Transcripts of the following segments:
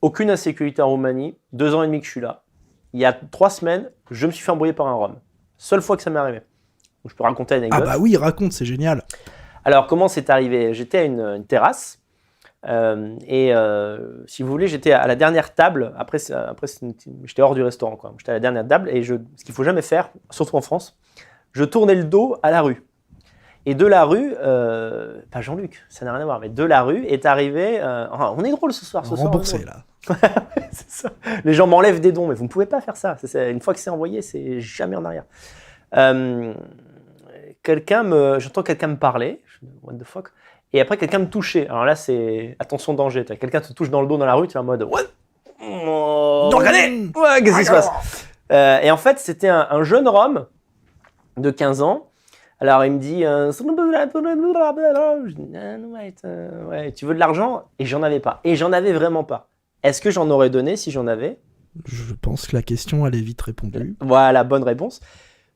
aucune insécurité en Roumanie, 2 ans et demi que je suis là. Il y a 3 semaines, je me suis fait embrouiller par un Rom. Seule fois que ça m'est arrivé. Donc, je peux raconter l'anecdote. Ah bah oui, raconte, c'est génial. Alors, comment c'est arrivé? J'étais à une terrasse. Si vous voulez, j'étais à la dernière table. Après j'étais hors du restaurant, quoi. J'étais à la dernière table et ce qu'il ne faut jamais faire, surtout en France, je tournais le dos à la rue. Et de la rue, pas Jean-Luc, ça n'a rien à voir, mais de la rue est arrivé. On est drôle ce soir. Remboursé là. C'est ça. Les gens m'enlèvent des dons, mais vous ne pouvez pas faire ça. Une fois que c'est envoyé, c'est jamais en arrière. J'entends quelqu'un me parler. What the fuck? Et après, quelqu'un me touchait. Alors là, c'est attention danger. Quelqu'un te touche dans le dos dans la rue, tu es en mode what? Regardez! Ouais, qu'est-ce qui se passe? Et en fait, c'était un jeune Rom de 15 ans. Alors, il me dit ouais, tu veux de l'argent? Et j'en avais pas. Et j'en avais vraiment pas. Est-ce que j'en aurais donné si j'en avais? Je pense que la question, elle est vite répondue. Voilà, bonne réponse.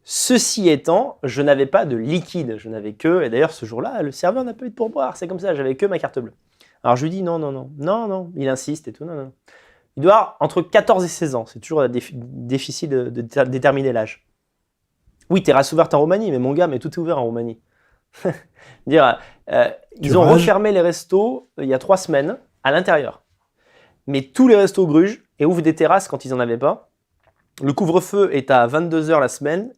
Ceci étant, je n'avais pas de liquide, je n'avais que, et d'ailleurs ce jour-là, le serveur n'a pas eu de pourboire, c'est comme ça, j'avais que ma carte bleue. Alors je lui dis non, il insiste et tout, non. Il doit avoir entre 14 et 16 ans, c'est toujours difficile de déterminer l'âge. Oui, terrasse ouverte en Roumanie, mais mon gars, mais tout est ouvert en Roumanie. Ils ont refermé les restos il y a 3 semaines à l'intérieur. Mais tous les restos grugent et ouvrent des terrasses quand ils n'en avaient pas. Le couvre-feu est à 22h la semaine.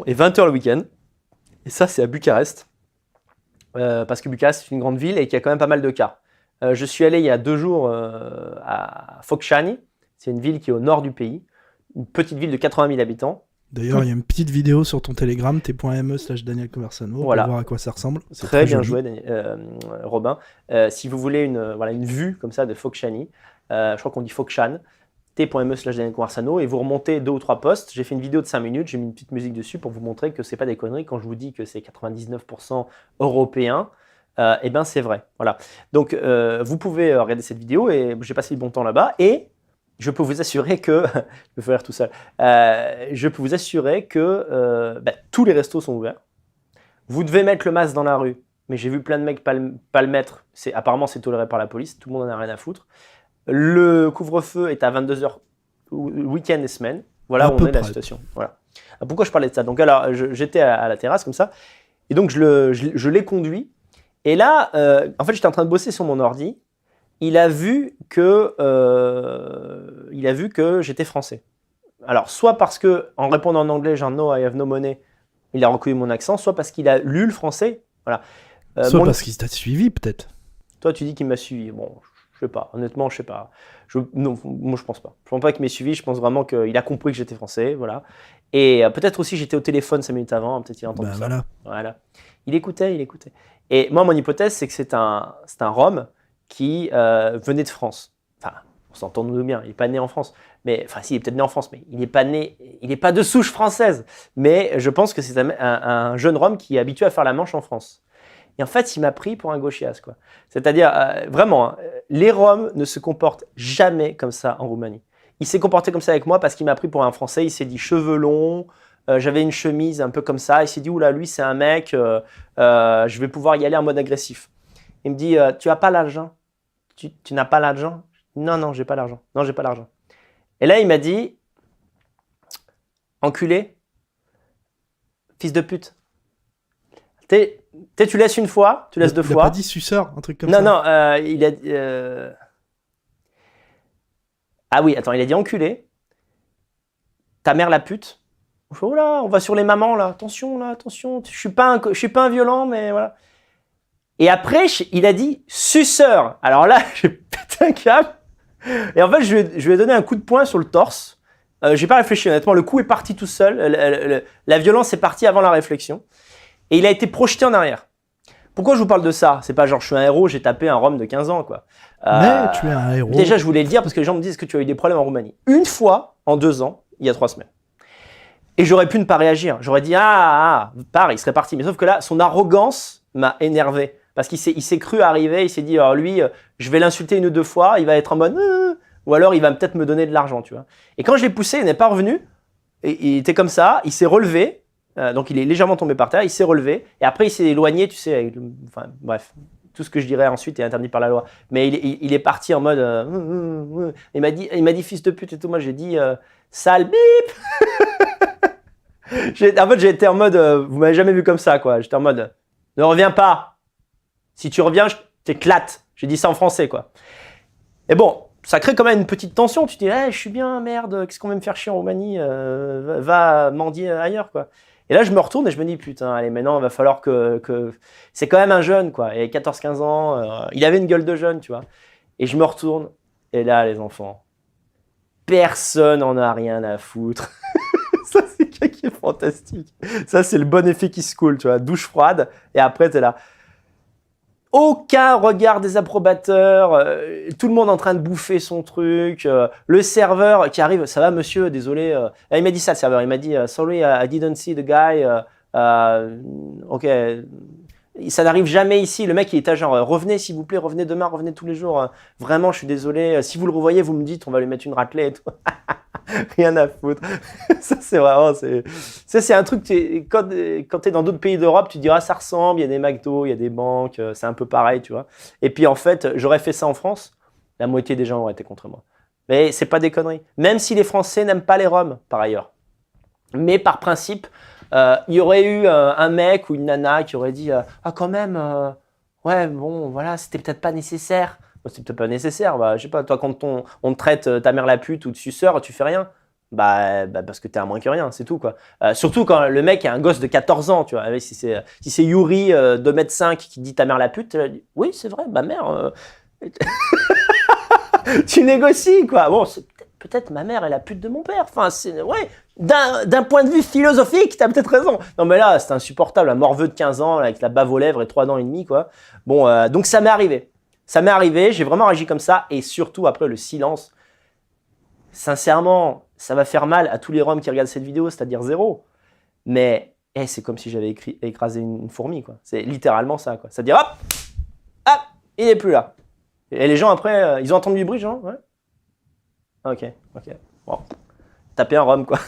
Et 20h le week-end. Et ça, c'est à Bucarest. Parce que Bucarest, c'est une grande ville et qu'il y a quand même pas mal de cas. Je suis allé il y a 2 jours à Focșani. C'est une ville qui est au nord du pays. Une petite ville de 80 000 habitants. D'ailleurs, il y a une petite vidéo sur ton Telegram, t.me/Daniel Conversano, voilà. pour voir à quoi ça ressemble. C'est très bien joué, Robin. Si vous voulez une vue comme ça de Focșani, je crois qu'on dit Focșani, t.me/Daniel Conversano, et vous remontez 2 ou 3 posts. J'ai fait une vidéo de 5 minutes, j'ai mis une petite musique dessus pour vous montrer que c'est pas des conneries. Quand je vous dis que c'est 99% européen, eh ben c'est vrai. Voilà. Donc vous pouvez regarder cette vidéo et j'ai passé du bon temps là-bas et je peux vous assurer que je vais faire tout seul. Je peux vous assurer que tous les restos sont ouverts. Vous devez mettre le masque dans la rue, mais j'ai vu plein de mecs pas le mettre. Apparemment c'est toléré par la police. Tout le monde en a rien à foutre. Le couvre-feu est à 22h week-end et semaine. Voilà où on est la situation. Voilà. Pourquoi je parlais de ça? Donc alors, j'étais à la terrasse comme ça, et donc je l'ai conduit. Et là, en fait, j'étais en train de bosser sur mon ordi. Il a vu que j'étais français. Alors, soit parce que en répondant en anglais, genre no, I have no money, il a reconnu mon accent, soit parce qu'il a lu le français. Voilà. Soit parce qu'il t'a suivi, peut-être. Toi, tu dis qu'il m'a suivi. Bon. Je sais pas, honnêtement, je sais pas. Non, moi je pense pas. Je pense pas qu'il m'ait suivi, je pense vraiment qu'il a compris que j'étais français, voilà. Et peut-être aussi j'étais au téléphone 5 minutes avant, peut-être il a entendu ça. Voilà. Il écoutait. Et moi, mon hypothèse, c'est que c'est un Rom qui venait de France. Enfin, on s'entend nous bien, il n'est pas né en France. Mais, enfin, si, il est peut-être né en France, mais il n'est pas né, il n'est pas de souche française. Mais je pense que c'est un jeune Rom qui est habitué à faire la manche en France. Et en fait, il m'a pris pour un gauchias, quoi. C'est-à-dire, vraiment, les Roms ne se comportent jamais comme ça en Roumanie. Il s'est comporté comme ça avec moi parce qu'il m'a pris pour un Français. Il s'est dit cheveux longs, j'avais une chemise un peu comme ça. Il s'est dit, oula, lui, c'est un mec, je vais pouvoir y aller en mode agressif. Il me dit, tu n'as pas l'argent? Tu n'as pas l'argent? Non, j'ai pas l'argent. Non, j'ai pas l'argent. Et là, il m'a dit, enculé, fils de pute. Tu laisses une fois, tu laisses 2 fois. Il a pas dit suceur, un truc comme ça? Non, il a dit... Ah oui, attends, il a dit enculé. Ta mère la pute. Oh là, on va sur les mamans là. Attention. Je suis pas un violent, mais voilà. Et après, il a dit suceur. Alors là, j'ai pété un câble. Et en fait, je lui ai donné un coup de poing sur le torse. J'ai pas réfléchi, honnêtement. Le coup est parti tout seul. La violence est partie avant la réflexion. Et il a été projeté en arrière. Pourquoi je vous parle de ça? C'est pas genre je suis un héros, j'ai tapé un Rom de 15 ans, quoi. Mais tu es un héros. Déjà, je voulais le dire parce que les gens me disent que tu as eu des problèmes en Roumanie. Une fois, en 2 ans, il y a 3 semaines. Et j'aurais pu ne pas réagir. J'aurais dit pars, il serait parti. Mais sauf que là, son arrogance m'a énervé. Parce qu'il s'est cru arriver, il s'est dit, lui, je vais l'insulter 1 ou 2 fois, il va être en mode, ou alors il va peut-être me donner de l'argent, tu vois. Et quand je l'ai poussé, il n'est pas revenu. Et il était comme ça, il s'est relevé. Donc il est légèrement tombé par terre, il s'est relevé. Et après, il s'est éloigné, tu sais, enfin bref. tout ce que je dirais ensuite est interdit par la loi. Mais il est parti en mode, il m'a dit fils de pute et tout. Moi j'ai dit sale bip. En fait j'ai été en mode, vous m'avez jamais vu comme ça quoi. J'étais en mode, ne reviens pas. Si tu reviens, je t'éclate. J'ai dit ça en français quoi. Et bon, ça crée quand même une petite tension. Tu te dis, hey, je suis bien, merde, qu'est-ce qu'on va me faire chier en Roumanie, va mendier ailleurs, quoi. Et là, je me retourne et je me dis, putain, allez, maintenant, il va falloir que... C'est quand même un jeune, quoi. Et 14-15 ans, il avait une gueule de jeune, tu vois. Et je me retourne, et là, les enfants, personne n'en a rien à foutre. Ça, c'est quelque chose qui est fantastique. Ça, c'est le bon effet qui se coule, tu vois. Douche froide, et après, t'es là. Aucun regard des approbateurs, tout le monde en train de bouffer son truc, le serveur qui arrive, ça va monsieur, désolé, il m'a dit ça le serveur, il m'a dit sorry, I didn't see the guy, ok, ça n'arrive jamais ici, le mec il était genre revenez s'il vous plaît, revenez demain, revenez tous les jours, vraiment je suis désolé, si vous le revoyez vous me dites, on va lui mettre une raclée et tout. Rien à foutre. Ça, c'est vraiment. Ça, c'est un truc. Quand tu es dans d'autres pays d'Europe, tu te diras ça ressemble. Il y a des McDo, il y a des banques. C'est un peu pareil, tu vois. Et puis, en fait, j'aurais fait ça en France. La moitié des gens auraient été contre moi. Mais c'est pas des conneries. Même si les Français n'aiment pas les Roms, par ailleurs. Mais par principe, il y aurait eu un mec ou une nana qui aurait dit ah, quand même, ouais, bon, voilà, c'était peut-être pas nécessaire. C'est peut-être pas nécessaire, bah, je sais pas, toi quand on te traite ta mère la pute ou de suceur, tu fais rien. Bah parce que t'es un moins que rien, c'est tout quoi. Surtout quand le mec est un gosse de 14 ans, tu vois. Si c'est Yuri, 2,5 m qui dit ta mère la pute, dit, oui c'est vrai, ma mère... tu négocies quoi. Bon, peut-être ma mère est la pute de mon père. Enfin, ouais, d'un point de vue philosophique, t'as peut-être raison. Non mais là, c'est insupportable, un morveux de 15 ans avec la bave aux lèvres et 3 dents et demi quoi. Bon, donc ça m'est arrivé. Ça m'est arrivé, j'ai vraiment réagi comme ça, et surtout après le silence. Sincèrement, ça va faire mal à tous les Roms qui regardent cette vidéo, c'est-à-dire 0. Mais c'est comme si j'avais écrasé une fourmi, quoi. C'est littéralement ça, quoi. C'est-à-dire hop, hop, il n'est plus là. Et les gens après, ils ont entendu du bruit, genre, ouais. Ok. Bon, taper un Rom, quoi.